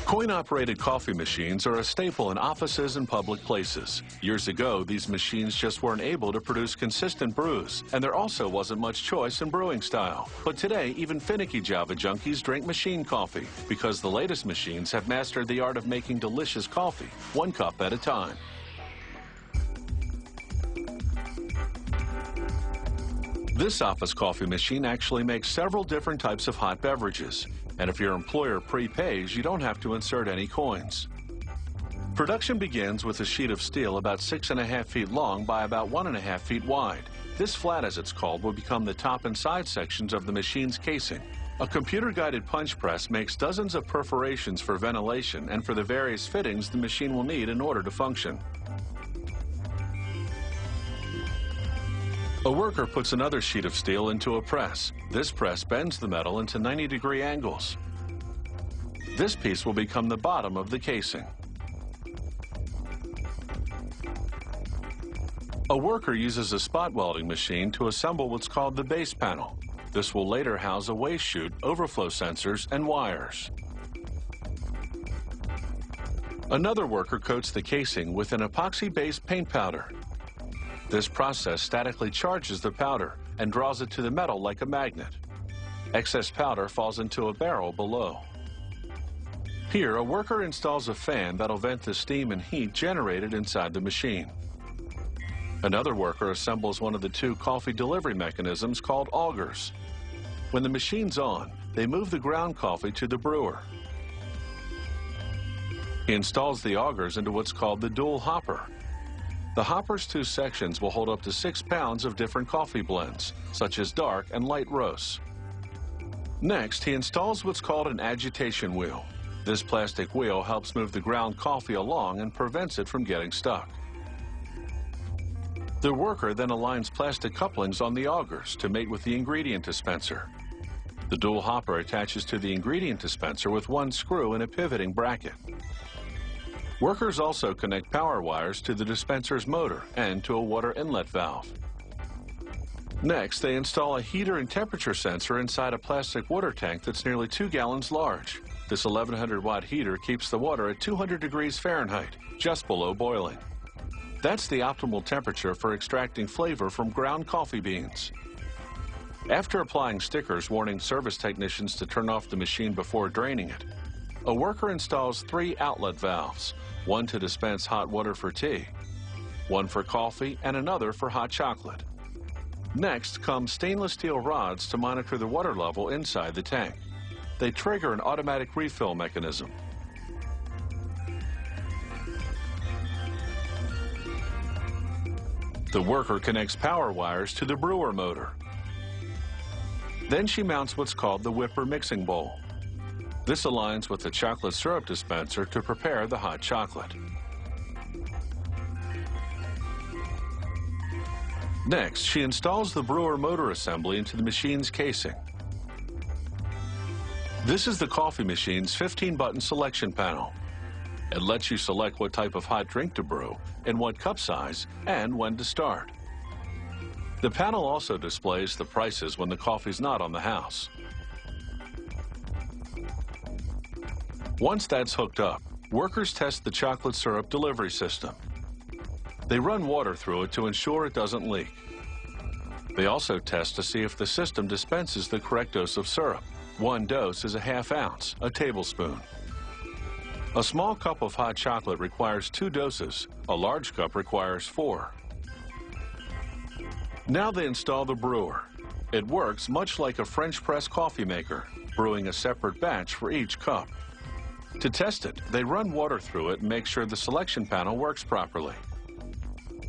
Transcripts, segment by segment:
Coin-operated coffee machines are a staple in offices and public places. Years ago, these machines just weren't able to produce consistent brews, and there also wasn't much choice in brewing style. But today, even finicky Java junkies drink machine coffee because the latest machines have mastered the art of making delicious coffee, one cup at a time. This office coffee machine actually makes several different types of hot beverages. And if your employer prepays, you don't have to insert any coins. Production begins with a sheet of steel about 6.5 feet long by about 1.5 feet wide. This flat, as it's called, will become the top and side sections of the machine's casing. A computer-guided punch press makes dozens of perforations for ventilation and for the various fittings the machine will need in order to function. A worker puts another sheet of steel into a press. This press bends the metal into 90-degree angles. This piece will become the bottom of the casing. A worker uses a spot welding machine to assemble what's called the base panel. This will later house a waste chute, overflow sensors, and wires. Another worker coats the casing with an epoxy-based paint powder. This process statically charges the powder and draws it to the metal like a magnet. Excess powder falls into a barrel below. Here, a worker installs a fan that'll vent the steam and heat generated inside the machine. Another worker assembles one of the two coffee delivery mechanisms called augers. When the machine's on, they move the ground coffee to the brewer. He installs the augers into what's called the dual hopper. The hopper's two sections will hold up to 6 pounds of different coffee blends, such as dark and light roasts. Next, he installs what's called an agitation wheel. This plastic wheel helps move the ground coffee along and prevents it from getting stuck. The worker then aligns plastic couplings on the augers to mate with the ingredient dispenser. The dual hopper attaches to the ingredient dispenser with one screw and a pivoting bracket. Workers also connect power wires to the dispenser's motor and to a water inlet valve. Next, they install a heater and temperature sensor inside a plastic water tank that's nearly 2 gallons large. This 1100-watt heater keeps the water at 200 degrees Fahrenheit, just below boiling. That's the optimal temperature for extracting flavor from ground coffee beans. After applying stickers warning service technicians to turn off the machine before draining it, a worker installs 3 outlet valves, one to dispense hot water for tea, one for coffee, and another for hot chocolate. Next come stainless steel rods to monitor the water level inside the tank. They trigger an automatic refill mechanism. The worker connects power wires to the brewer motor. Then she mounts what's called the whipper mixing bowl. This aligns with the chocolate syrup dispenser to prepare the hot chocolate. Next, she installs the brewer motor assembly into the machine's casing. This is the coffee machine's 15-button selection panel. It lets you select what type of hot drink to brew, in what cup size, and when to start. The panel also displays the prices when the coffee's not on the house. Once that's hooked up, workers test the chocolate syrup delivery system. They run water through it to ensure it doesn't leak. They also test to see if the system dispenses the correct dose of syrup. One dose is a ½ ounce, a tablespoon. A small cup of hot chocolate requires 2 doses. A large cup requires 4. Now they install the brewer. It works much like a French press coffee maker, brewing a separate batch for each cup. To test it, they run water through it and make sure the selection panel works properly.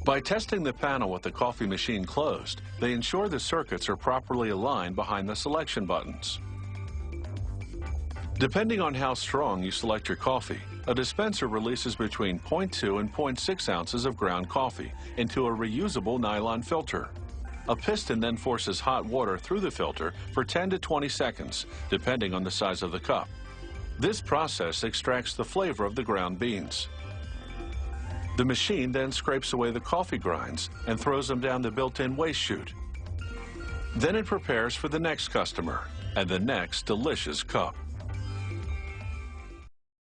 By testing the panel with the coffee machine closed, they ensure the circuits are properly aligned behind the selection buttons. Depending on how strong you select your coffee, a dispenser releases between 0.2 and 0.6 ounces of ground coffee into a reusable nylon filter. A piston then forces hot water through the filter for 10 to 20 seconds, depending on the size of the cup. This process extracts the flavor of the ground beans. The machine then scrapes away the coffee grinds and throws them down the built-in waste chute. Then it prepares for the next customer and the next delicious cup.